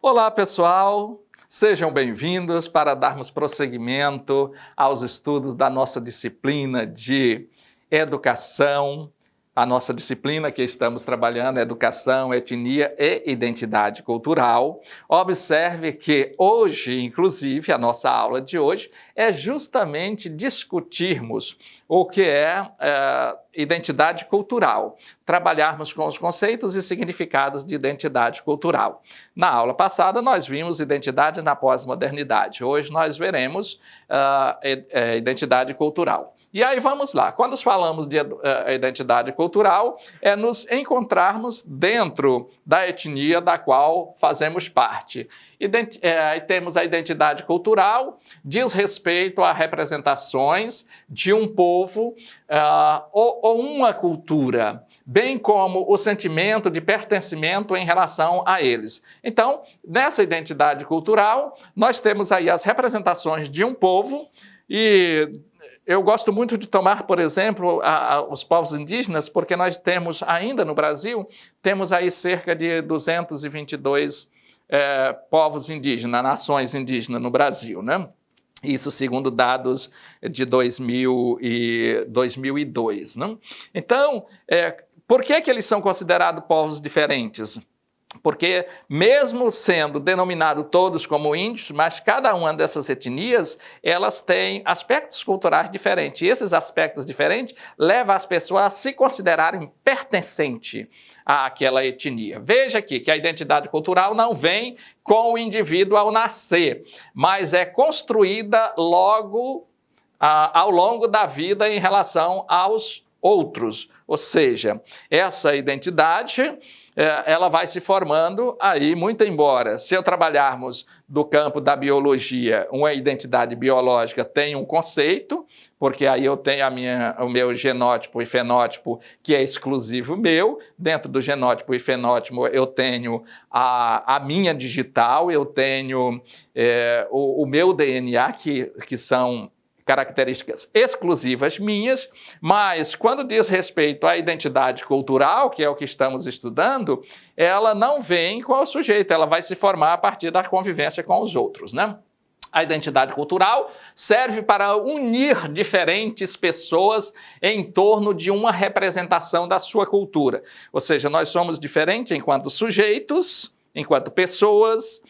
Olá, pessoal! Sejam bem-vindos para darmos prosseguimento aos estudos da nossa disciplina de educação. A nossa disciplina que estamos trabalhando é Educação, Etnia e Identidade Cultural. Observe que hoje, inclusive, a nossa aula de hoje é justamente discutirmos o que é identidade cultural, trabalharmos com os conceitos e significados de identidade cultural. Na aula passada, nós vimos identidade na pós-modernidade. Hoje nós veremos identidade cultural. E aí vamos lá, quando falamos de identidade cultural, é nos encontrarmos dentro da etnia da qual fazemos parte. Aí temos a identidade cultural, diz respeito a representações de um povo ou uma cultura, bem como o sentimento de pertencimento em relação a eles. Então, nessa identidade cultural, nós temos aí as representações de um povo e eu gosto muito de tomar, por exemplo, os povos indígenas, porque nós temos ainda no Brasil, temos aí cerca de 222 povos indígenas, nações indígenas no Brasil, né? Isso segundo dados de 2002, né? Então, por que eles são considerados povos diferentes? Porque mesmo sendo denominados todos como índios, mas cada uma dessas etnias, elas têm aspectos culturais diferentes. E esses aspectos diferentes levam as pessoas a se considerarem pertencentes àquela etnia. Veja aqui que a identidade cultural não vem com o indivíduo ao nascer, mas é construída logo ao longo da vida em relação aos outros. Ou seja, essa identidade ela vai se formando aí, muito embora, se eu trabalharmos do campo da biologia, uma identidade biológica tem um conceito, porque aí eu tenho o meu genótipo e fenótipo, que é exclusivo meu. Dentro do genótipo e fenótipo eu tenho a minha digital, eu tenho o meu DNA, que são características exclusivas minhas, mas quando diz respeito à identidade cultural, que é o que estamos estudando, ela não vem com o sujeito, ela vai se formar a partir da convivência com os outros, né? A identidade cultural serve para unir diferentes pessoas em torno de uma representação da sua cultura. Ou seja, nós somos diferentes enquanto sujeitos, enquanto pessoas,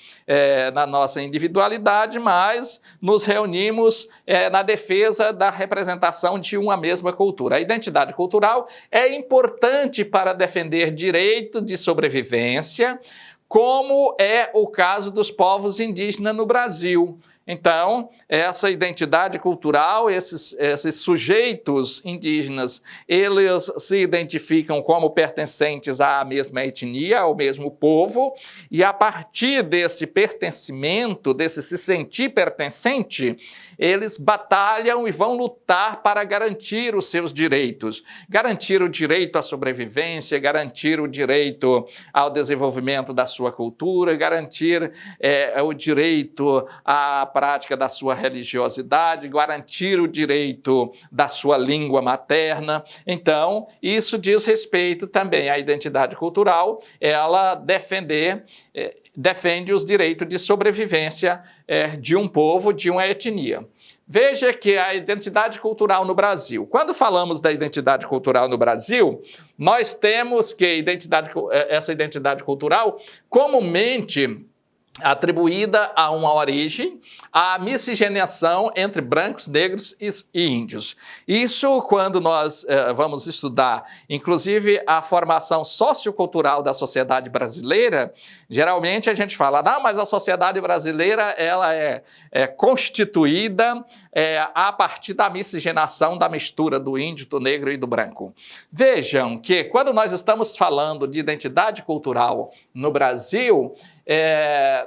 na nossa individualidade, mas nos reunimos na defesa da representação de uma mesma cultura. A identidade cultural é importante para defender direito de sobrevivência, como é o caso dos povos indígenas no Brasil. Então, essa identidade cultural, esses sujeitos indígenas, eles se identificam como pertencentes à mesma etnia, ao mesmo povo, e a partir desse pertencimento, desse se sentir pertencente, eles batalham e vão lutar para garantir os seus direitos. Garantir o direito à sobrevivência, garantir o direito ao desenvolvimento da sua cultura, garantir o direito à prática da sua religiosidade, garantir o direito da sua língua materna. Então, isso diz respeito também à identidade cultural, ela defende os direitos de sobrevivência de um povo, de uma etnia. Veja que a identidade cultural no Brasil, quando falamos da identidade cultural no Brasil, nós temos que essa identidade cultural comumente atribuída a uma origem, a miscigenação entre brancos, negros e índios. Isso quando nós vamos estudar, inclusive, a formação sociocultural da sociedade brasileira, geralmente a gente fala, não, mas a sociedade brasileira ela é constituída a partir da miscigenação, da mistura do índio, do negro e do branco. Vejam que quando nós estamos falando de identidade cultural no Brasil,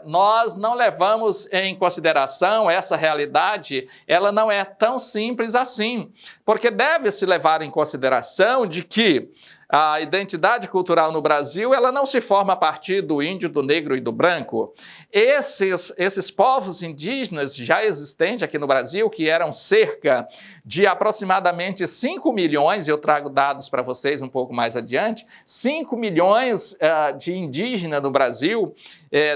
nós não levamos em consideração essa realidade, ela não é tão simples assim, porque deve-se levar em consideração de que a identidade cultural no Brasil, ela não se forma a partir do índio, do negro e do branco. Esses povos indígenas já existentes aqui no Brasil, que eram cerca de aproximadamente 5 milhões, eu trago dados para vocês um pouco mais adiante, 5 milhões de indígenas no Brasil,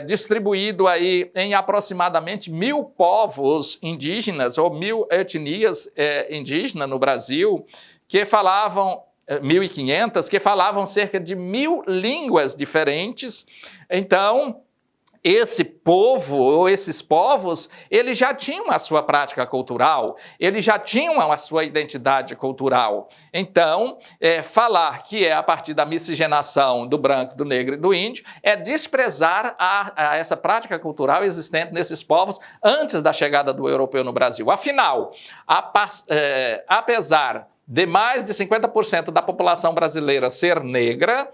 distribuído aí em aproximadamente 1.000 povos indígenas ou 1.000 etnias indígenas no Brasil, que falavam 1.500, que falavam cerca de 1.000 línguas diferentes. Então, esse povo, ou esses povos, eles já tinham a sua prática cultural, eles já tinham a sua identidade cultural. Então, falar que é a partir da miscigenação do branco, do negro e do índio, é desprezar a essa prática cultural existente nesses povos antes da chegada do europeu no Brasil. Afinal, apesar de mais de 50% da população brasileira ser negra,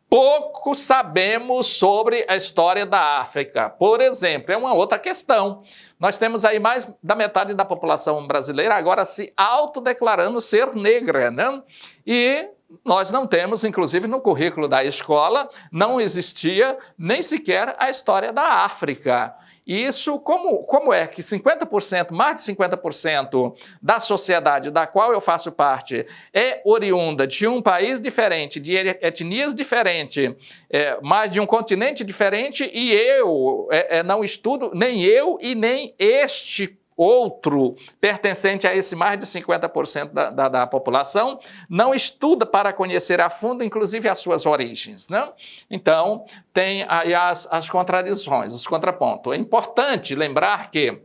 pouco sabemos sobre a história da África. Por exemplo, é uma outra questão. Nós temos aí mais da metade da população brasileira agora se autodeclarando ser negra, né? E nós não temos, inclusive no currículo da escola, não existia nem sequer a história da África. Isso, como é que 50%, mais de 50% da sociedade da qual eu faço parte é oriunda de um país diferente, de etnias diferentes, mais de um continente diferente, e eu não estudo, nem eu e nem este outro pertencente a esse mais de 50% da população, não estuda para conhecer a fundo, inclusive, as suas origens, né? Então, tem aí as contradições, os contrapontos. É importante lembrar que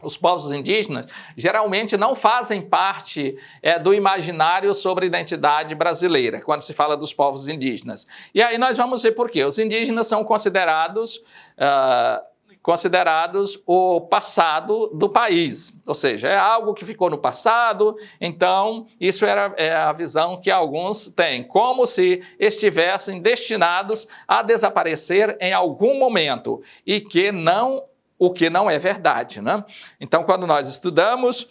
os povos indígenas geralmente não fazem parte do imaginário sobre a identidade brasileira, quando se fala dos povos indígenas. E aí nós vamos ver por quê. Os indígenas são considerados o passado do país, ou seja, é algo que ficou no passado, então isso é a visão que alguns têm, como se estivessem destinados a desaparecer em algum momento, o que não é verdade, né? Então, quando nós estudamos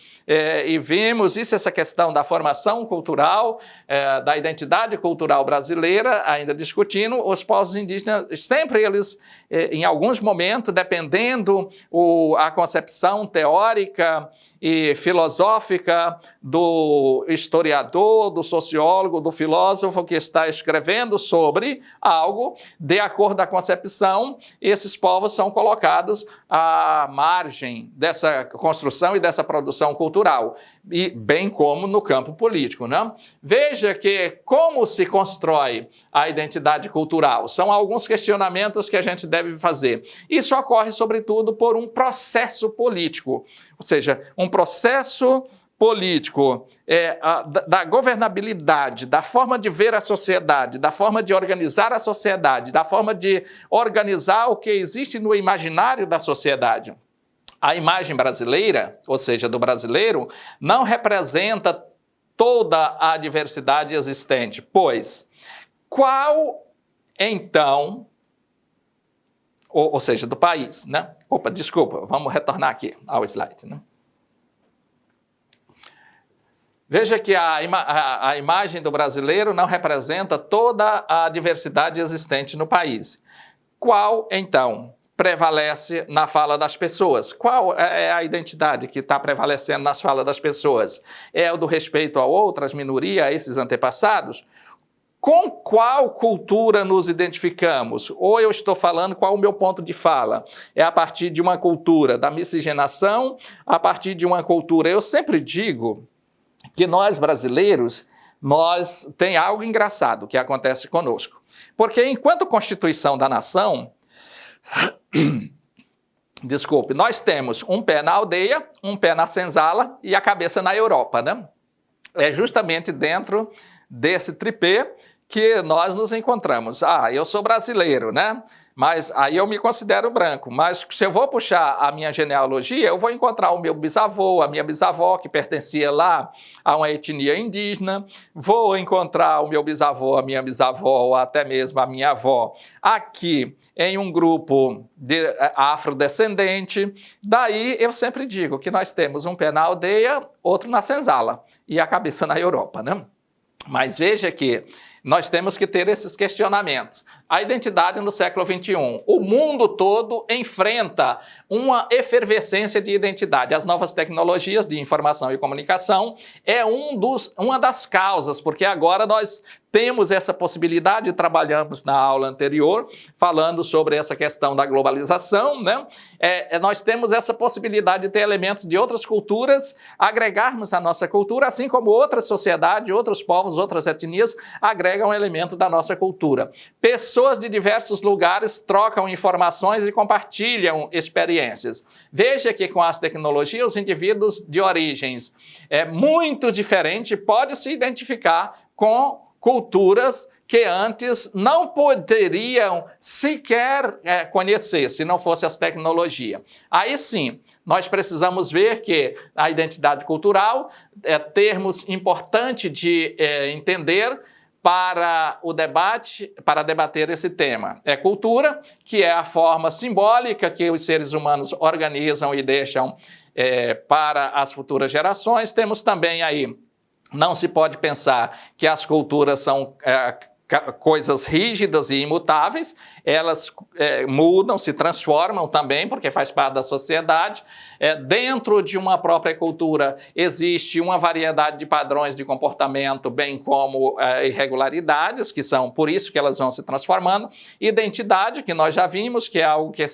e vimos essa questão da formação cultural, da identidade cultural brasileira, ainda discutindo, os povos indígenas, sempre eles, em alguns momentos, dependendo a concepção teórica e filosófica do historiador, do sociólogo, do filósofo que está escrevendo sobre algo, de acordo com a concepção, esses povos são colocados à margem dessa construção e dessa produção cultural, e bem como no campo político, né? Veja que como se constrói a identidade cultural, são alguns questionamentos que a gente deve fazer. Isso ocorre, sobretudo, por um processo político, ou seja, um processo político da governabilidade, da forma de ver a sociedade, da forma de organizar a sociedade, da forma de organizar o que existe no imaginário da sociedade. A imagem brasileira, ou seja, do brasileiro, não representa toda a diversidade existente, pois qual, então, ou seja, do país, né? Opa, desculpa, vamos retornar aqui ao slide, né? Veja que a imagem do brasileiro não representa toda a diversidade existente no país. Qual, então, prevalece na fala das pessoas? Qual é a identidade que está prevalecendo nas falas das pessoas? É o do respeito a outras minorias, a esses antepassados? Com qual cultura nos identificamos? Ou eu estou falando qual o meu ponto de fala? É a partir de uma cultura da miscigenação, a partir de uma cultura... Eu sempre digo que nós brasileiros, tem algo engraçado que acontece conosco. Porque enquanto Constituição da Nação... Desculpe, nós temos um pé na aldeia, um pé na senzala e a cabeça na Europa, né? É justamente dentro desse tripé que nós nos encontramos. Eu sou brasileiro, né? Mas aí eu me considero branco. Mas se eu vou puxar a minha genealogia, eu vou encontrar o meu bisavô, a minha bisavó, que pertencia lá a uma etnia indígena. Vou encontrar o meu bisavô, a minha bisavó, ou até mesmo a minha avó, aqui em um grupo afrodescendente. Daí eu sempre digo que nós temos um pé na aldeia, outro na senzala e a cabeça na Europa, né? Mas veja que nós temos que ter esses questionamentos. A identidade no século XXI. O mundo todo enfrenta uma efervescência de identidade. As novas tecnologias de informação e comunicação é uma das causas, porque agora nós temos essa possibilidade, trabalhamos na aula anterior, falando sobre essa questão da globalização, né? Nós temos essa possibilidade de ter elementos de outras culturas, agregarmos à nossa cultura, assim como outras sociedades, outros povos, outras etnias agregam elementos da nossa cultura. Pessoas de diversos lugares trocam informações e compartilham experiências. Veja que com as tecnologias, os indivíduos de origens muito diferentes podem se identificar com culturas que antes não poderiam sequer conhecer, se não fosse as tecnologias. Aí sim, nós precisamos ver que a identidade cultural é termos importante de entender para o debate, para debater esse tema. É cultura, que é a forma simbólica que os seres humanos organizam e deixam para as futuras gerações. Temos também aí, não se pode pensar que as culturas são coisas rígidas e imutáveis, elas mudam, se transformam também, porque faz parte da sociedade. Dentro de uma própria cultura existe uma variedade de padrões de comportamento, bem como irregularidades, que são por isso que elas vão se transformando. Identidade, que nós já vimos, que é algo que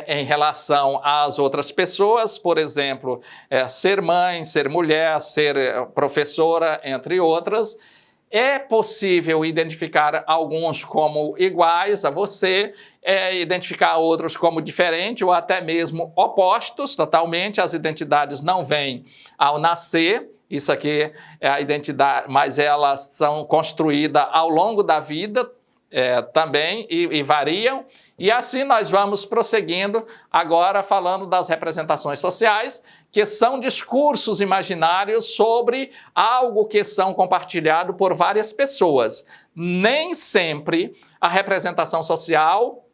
em relação às outras pessoas, por exemplo, ser mãe, ser mulher, ser professora, entre outras. É possível identificar alguns como iguais a você, identificar outros como diferentes ou até mesmo opostos totalmente. As identidades não vêm ao nascer, isso aqui é a identidade, mas elas são construídas ao longo da vida também e variam. E assim nós vamos prosseguindo, agora falando das representações sociais, que são discursos imaginários sobre algo que são compartilhados por várias pessoas. Nem sempre a representação social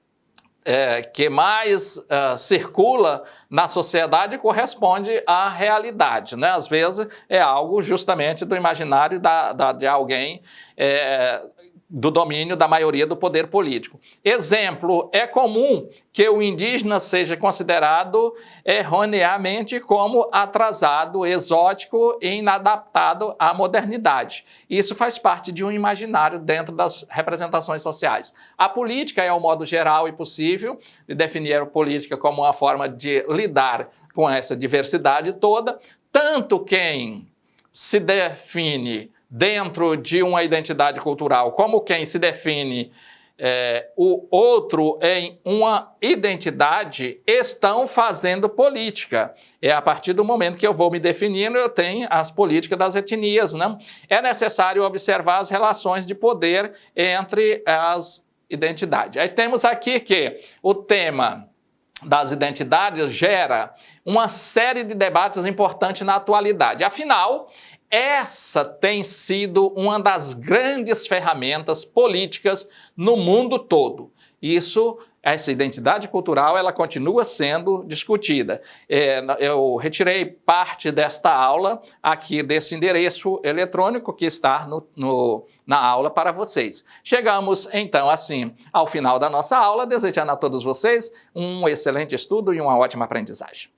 que mais circula na sociedade corresponde à realidade, né? Às vezes é algo justamente do imaginário de alguém, do domínio da maioria do poder político. Exemplo, é comum que o indígena seja considerado erroneamente como atrasado, exótico e inadaptado à modernidade. Isso faz parte de um imaginário dentro das representações sociais. A política é o modo geral e possível de definir a política como uma forma de lidar com essa diversidade toda, tanto quem se define dentro de uma identidade cultural, como quem se define o outro em uma identidade, estão fazendo política. É a partir do momento que eu vou me definindo, eu tenho as políticas das etnias, né? É necessário observar as relações de poder entre as identidades. Aí temos aqui que o tema das identidades gera uma série de debates importantes na atualidade. Afinal, essa tem sido uma das grandes ferramentas políticas no mundo todo. Essa identidade cultural, ela continua sendo discutida. Eu retirei parte desta aula aqui desse endereço eletrônico que está na aula para vocês. Chegamos, então, assim, ao final da nossa aula, desejando a todos vocês um excelente estudo e uma ótima aprendizagem.